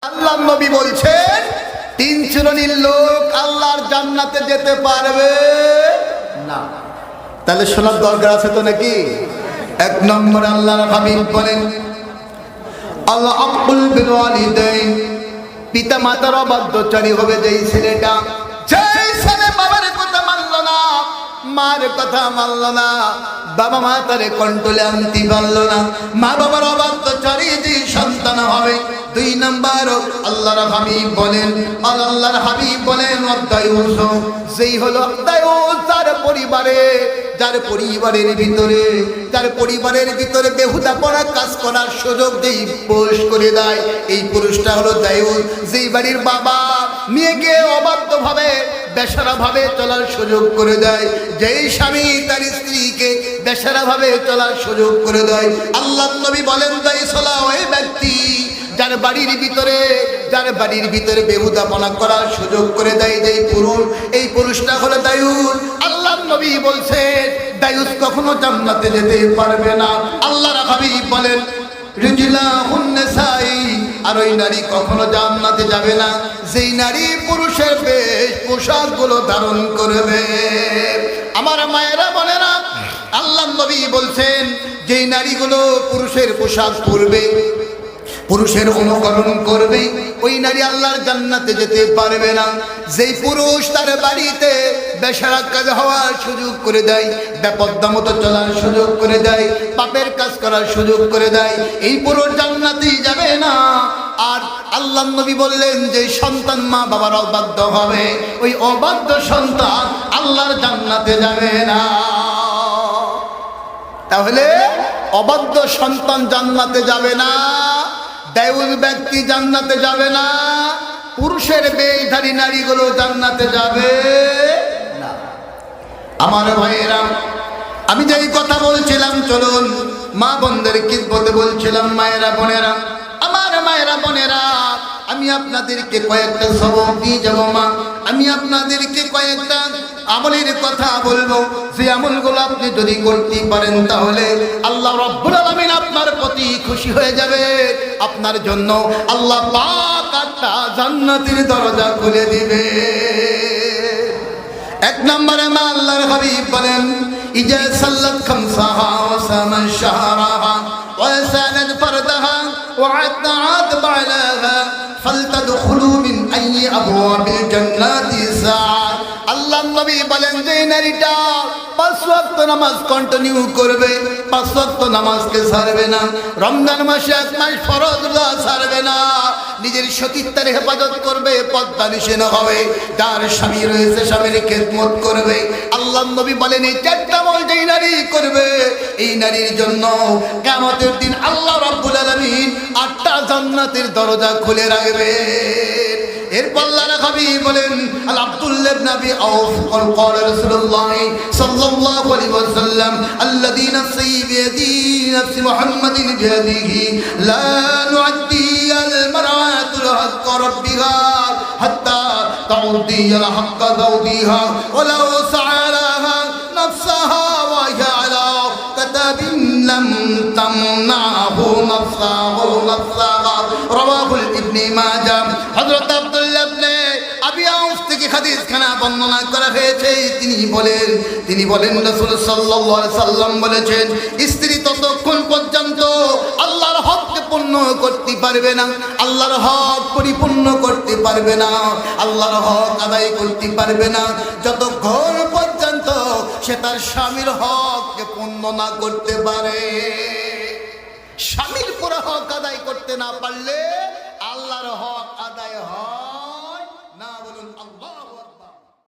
আল্লাহ নবী বলছেন তিন শ্রেণীর লোক আল্লাহর জান্নাতে যেতে পারবে না। তাহলে শোনার দরকার আছে তো নাকি? এক নম্বর আল্লাহর হাবিব বলেন আল্লাহ আকুল বিল ওয়ালিদাইন, পিতা মাতার অবাধ্যচারী হবে যেই ছেলেটা, যেই ছেলে বাবার কথা মানল না, মার কথা মানল না, বাবা মা তারে কন্ট্রোলে আনতে পারল না, মা বাবার অবাধ্যচারী যে সন্তান হবে। দুই নম্বর আল্লাহর হাবিব বলেন অদায়ুস, যেই হলো অদায়ুস, যার পরিবারের ভিতরে বেহুদা পড়া কাজ করার সুযোগ যেই পুরুষ করে দেয়, এই পুরুষটা হলো দায়ুস। যেই বাড়ির বাবা মেয়েকে অবাধ্যভাবে বেশারাভাবে চলার সুযোগ করে দেয়, যেই স্বামী তার স্ত্রীকে বেশারাভাবে চলার সুযোগ করে দেয়, আল্লাহ নবী বলেন দায়ুস হলো ওই ব্যক্তি যার বাড়ির ভিতরে বেহুদাপনা করার সুযোগ করে দেয় যেই পুরুষ, এই পুরুষটা হলো দায়ুস। আল্লাহ নবী বলছেন দায়ুস কখনো জান্নাতে যেতে পারবে না। আল্লাহর হাবিব বলেন রিজলাহুন নিসাই, আর ওই নারী কখনো জান্নাতে যাবে না যেই নারী পুরুষের বেশ পোশাকগুলো ধারণ করবে। আমার মায়েরা বোনেরা, আল্লাহ নবী বলছেন যেই নারীগুলো পুরুষের পোশাক পরবে, পুরুষের অনুকরণ করবে, ওই নারী আল্লাহর জান্নাতে যেতে পারবে না। যেই পুরুষ তার বাড়িতে বেশারাত কাজ হওয়ার সুযোগ করে দেয়, বেপরদা মতো চলার সুযোগ করে দেয়, পাপের কাজ করার সুযোগ করে দেয়, এই পুরুষ জান্নাতেই যাবে না। আর আল্লাহ নবী বললেন যে সন্তান মা বাবার অবাধ্য হবে, ওই অবাধ্য সন্তান আল্লাহর জান্নাতে যাবে না। তাহলে অবাধ্য সন্তান জান্নাতে যাবে না, দায়ুস ব্যক্তি জান্নাতে যাবে না, পুরুষের বেশধারী নারীগুলো জান্নাতে যাবে না। আমার ভাইয়েরা, আমি যেই কথা বলছিলাম, চলুন মা বোনদেরকে বলছিলাম, মায়েরা বোনেরা, আমার মায়েরা বোনেরা, আমি আপনাদেরকে কয়েকটা সবক দিয়ে যাবো মা। আমি আপনাদেরকে কয়েকটা আমলের কথা বলবো, যে আমলগুলো আপনি যদি করতে পারেন তাহলে আল্লাহ রাব্বুল আলামিন আপনার প্রতি খুশি হয়ে যাবে। আপনার জন্য আল্লাহ পাক একটা জান্নাতের দরজা খুলে দিবে। এক নম্বরে মা আল্লাহর হাবিব বলেন ইজা সাল্লাত খামসাহা ওয়া সামা শাহরাহা ওয়া সানাত ফারদাহা ওয়া আতাআত বালাহা ফালতাদখুলু মিন আইয়ি আবওয়াবিল জান্নাতি সাআ। আল্লাহ নবী বলেন যে নারীটা 5 ওয়াক্ত নামাজ কন্টিনিউ করবে, 5 ওয়াক্ত নামাজকে ছাড়বে না, রমজান মাসে 1 মাস ফরজ রোজা ছাড়বে না, নিজের সতীত্বের হেফাজত করবে, পর্দা নিষেধ হবে, যার স্বামী রয়েছে স্বামীর খেদমত করবে। আল্লাহ নবী বলেন এই 4টা আমল যেই নারী করবে, এই নারীর জন্য কিয়ামতের দিন আল্লাহ রাব্বুল আলামিন 8টা জান্নাতের দরজা খুলে রাখবে। এরপর আল্লাহর হাবিব বলেন আল আব্দুল্লাহ ইবনে আবি আউফ قال رسول الله صلى الله عليه وسلم الذي نفسي بيده نفس محمد بيده لا نعدي المرأة الحق ربها حتى تعدي الحق زوجها ولو سعلها نفسها وهي على كتاب لم تمنعه نفسه رواه ابن ماجه। হযরত আব্দুল্লাহ ইবনে আবি আউফ থেকে হাদিস খানা বর্ণনা করা হয়েছে। তিনি বলেন রাসূল সাল্লাল্লাহু আলাইহি সাল্লাম বলেছেন স্ত্রী ততক্ষণ পর্যন্ত আল্লাহর হককে পূর্ণ করতে পারবে না, আল্লাহর হক পরিপূর্ণ করতে পারবে না, আল্লাহর হক আদায় করতে পারবে না যতক্ষণ পর্যন্ত সে তার স্বামীর হককে পূর্ণ না করতে পারে। স্বামীর পুরো হক আদায় করতে না পারলে আল্লাহর হক আদায় হয়